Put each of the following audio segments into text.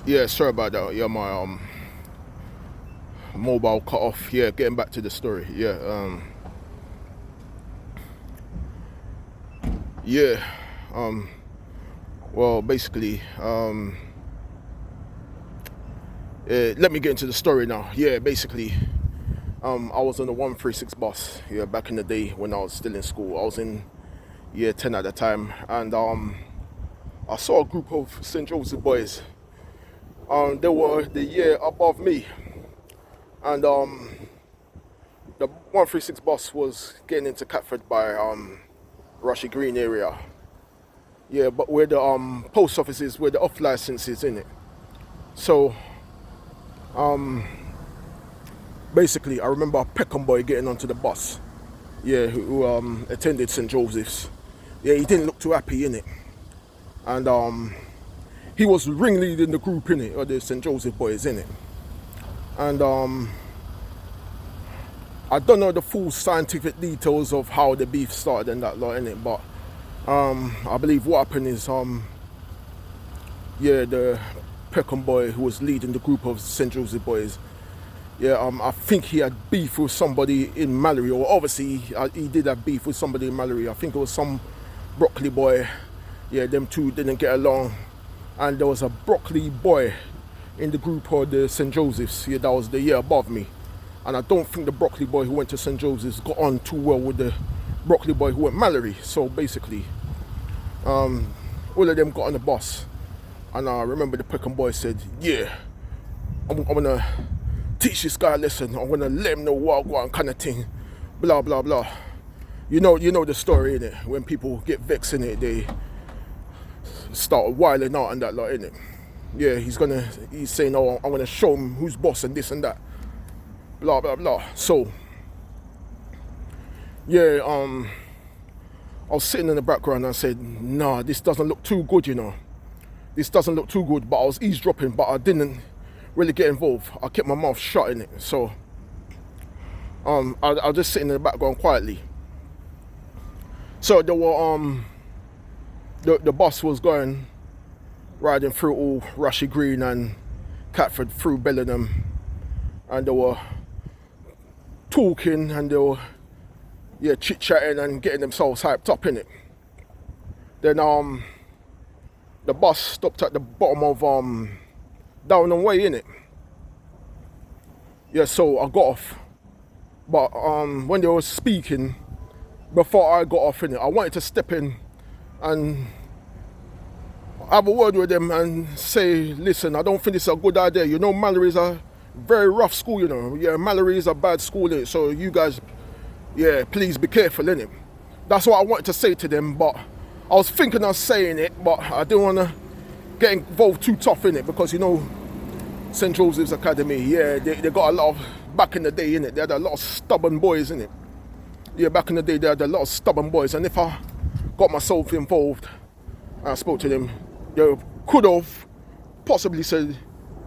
Yeah, sorry about that. Yeah, my mobile cut off. Yeah, getting back to the story. Yeah. Um, well, basically, let me get into the story now. Yeah, basically, I was on the 136 bus. Yeah, back in the day when I was still in school. I was in year 10 at the time, and I saw a group of St. Joseph boys. They were the year above me, and the 136 bus was getting into Catford by Rushy Green area. Yeah, but where the post office is, where the off license is in it. So basically, I remember a Peckham boy getting onto the bus. Yeah, who attended St Joseph's. Yeah, he didn't look too happy in it, and he was ringleading the group in it, or the St Joseph boys in it. And I don't know the full scientific details of how the beef started and that lot in it, but I believe what happened is yeah, the Peckham boy who was leading the group of St Joseph boys. Yeah, I think he had beef with somebody in Malory, or obviously he did have beef with somebody in Malory. I think it was some Broccoli boy. Yeah, them two didn't get along, and there was a Broccoli boy in the group of the St Joseph's. Yeah, that was the year above me, and I don't think the Broccoli boy who went to St Joseph's got on too well with the Broccoli boy who went Malory. So basically, all of them got on the bus, and I remember the Peckham boy said, "Yeah, I'm gonna teach this guy a lesson. I'm gonna let him know what I want, kind of thing." Blah blah blah. You know the story in it. When people get vexed in it, they start wilding out and that lot in it. Yeah, he's saying, "Oh, I'm gonna show him who's boss and this and that." Blah blah blah. So yeah, I was sitting in the background and I said, "Nah, this doesn't look too good, you know. This doesn't look too good." But I was eavesdropping, but I didn't really get involved. I kept my mouth shut in it. So I was just sitting in the background quietly. So there were the bus was going riding through all Rushy Green and Catford through Bellingham, and they were talking and they were chit chatting and getting themselves hyped up in it. Then the bus stopped at the bottom of Downham Way in it. Yeah, so I got off, but when they were speaking, before I got off in it, I wanted to step in and have a word with them and say, "Listen, I don't think it's a good idea. You know, Malory is a very rough school, you know. Yeah, Malory is a bad school, innit? So you guys, yeah, please be careful, innit?" That's what I wanted to say to them, but I was thinking of saying it, but I didn't want to get involved too tough in it, because, you know, St. Joseph's Academy, yeah, they got a lot of, back in the day, innit, they had a lot of stubborn boys, innit. Yeah, back in the day, they had a lot of stubborn boys, and if I got myself involved and I spoke to them, they could have possibly said,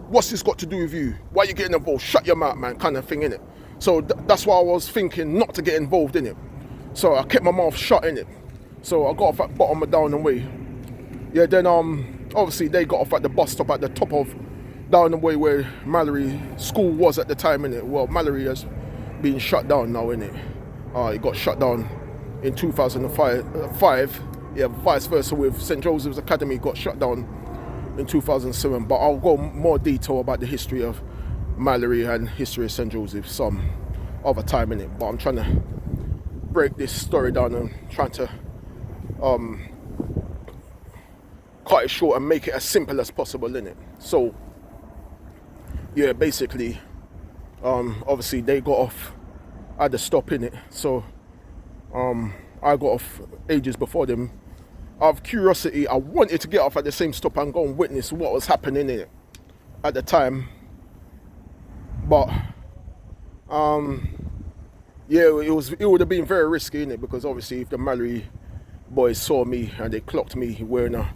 "What's this got to do with you? Why are you getting involved? Shut your mouth, man," kind of thing, innit. So that's why I was thinking not to get involved in it. So I kept my mouth shut in it. So I got off at bottom of Downham Way. Yeah, then obviously they got off at the bus stop at the top of Downham Way where Malory school was at the time, innit. Well, Malory has been shut down now, innit. It got shut down in 2005. Yeah, vice versa with St. Joseph's Academy got shut down in 2007. But I'll go more detail about the history of Malory and history of St. Joseph's some other time in it. But I'm trying to break this story down and trying to cut it short and make it as simple as possible in it. So yeah, basically, obviously they got off at the stop in it. So I got off ages before them. Out of curiosity, I wanted to get off at the same stop and go and witness what was happening in it at the time. But yeah, it would have been very risky in it, because obviously if the Malory boys saw me and they clocked me wearing a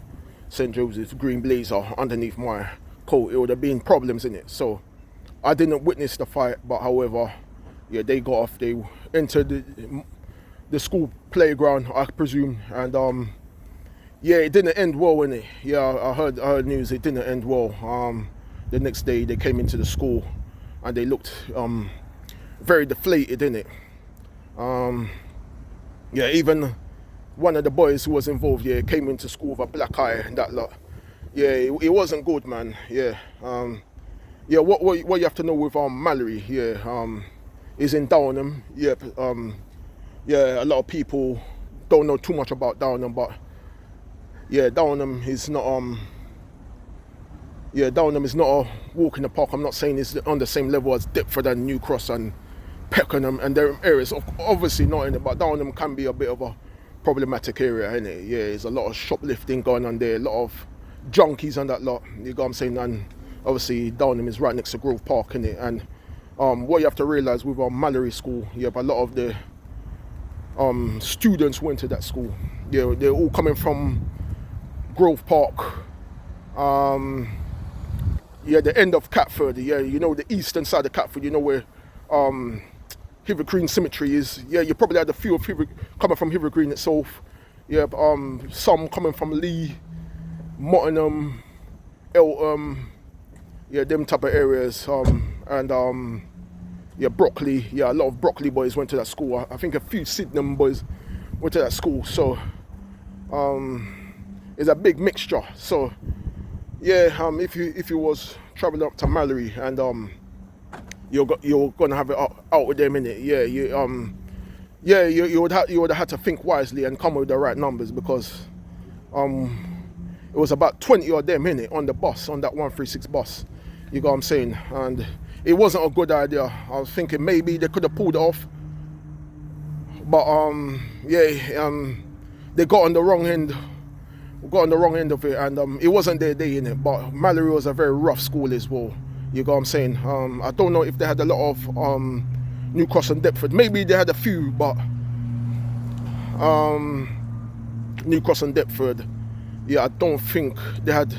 St. Joseph's green blazer underneath my coat, it would have been problems in it. So I didn't witness the fight, but however, yeah, they got off. They entered the school playground, I presume, and Yeah, it didn't end well, innit? Yeah, I heard news. It didn't end well. The next day they came into the school, and they looked very deflated, innit? Yeah, even one of the boys who was involved, yeah, came into school with a black eye and that lot. Yeah, it wasn't good, man. Yeah. Yeah, what you have to know with Malory, yeah, is in Downham. Yep. Yeah, a lot of people don't know too much about Downham, but yeah, Downham is not Downham is not a walk in the park. I'm not saying it's on the same level as Deptford and New Cross and Peckham and their areas. Obviously not in it, but Downham can be a bit of a problematic area, innit? Yeah, there's a lot of shoplifting going on there, a lot of junkies and that lot. You know what I'm saying? And obviously Downham is right next to Grove Park, innit? And what you have to realise with our Malory school, yeah, a lot of the students went to that school. Yeah, they're all coming from Grove Park. Yeah, the end of Catford. Yeah, you know, the eastern side of Catford. You know where Hither Green Cemetery is. Yeah, you probably had a few of coming from Hither Green itself. Yeah, some coming from Lee, Mottingham, Eltham. Yeah, them type of areas. And yeah, Brockley. Yeah, a lot of Brockley boys went to that school. I think a few Sydenham boys went to that school. So it's a big mixture. So yeah, if you was traveling up to Malory and you're gonna have it out with them, innit? Yeah, you would have had to think wisely and come with the right numbers, because it was about 20 of them, innit, on the bus, on that 136 bus. You know what I'm saying? And it wasn't a good idea. I was thinking maybe they could have pulled it off, but they got on the wrong end. Got on the wrong end of it, and it wasn't their day, in it. But Malory was a very rough school as well. You know what I'm saying? I don't know if they had a lot of New Cross and Deptford. Maybe they had a few, but New Cross and Deptford, yeah, I don't think they had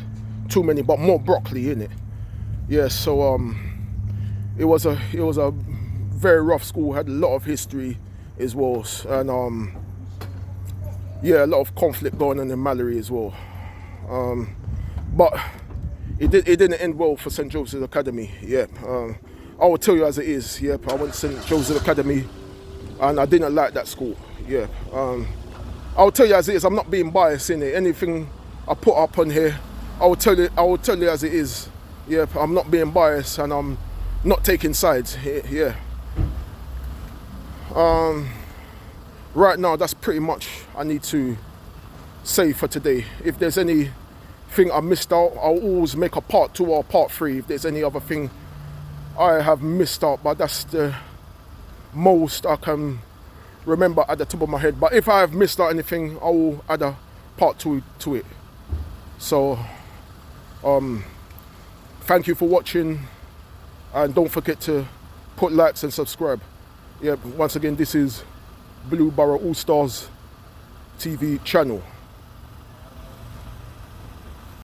too many, but more Brockley, in it. Yeah, so it was a very rough school. Had a lot of history as well, and yeah, a lot of conflict going on in Malory as well. But it didn't end well for St. Joseph's Academy. Yeah, I will tell you as it is. Yeah, I went to St. Joseph's Academy, and I didn't like that school. Yeah, I'll tell you as it is. I'm not being biased in it. Anything I put up on here, I will tell you as it is. Yeah, I'm not being biased, and I'm not taking sides. Yeah. Right now, that's pretty much I need to say for today. If there's anything I missed out, I'll always make a part 2 or part 3 if there's any other thing I have missed out, but that's the most I can remember at the top of my head. But if I have missed out anything, I will add a part 2 to it. So thank you for watching, and don't forget to put likes and subscribe. Yeah, once again, this is Blue Borough All Stars TV channel.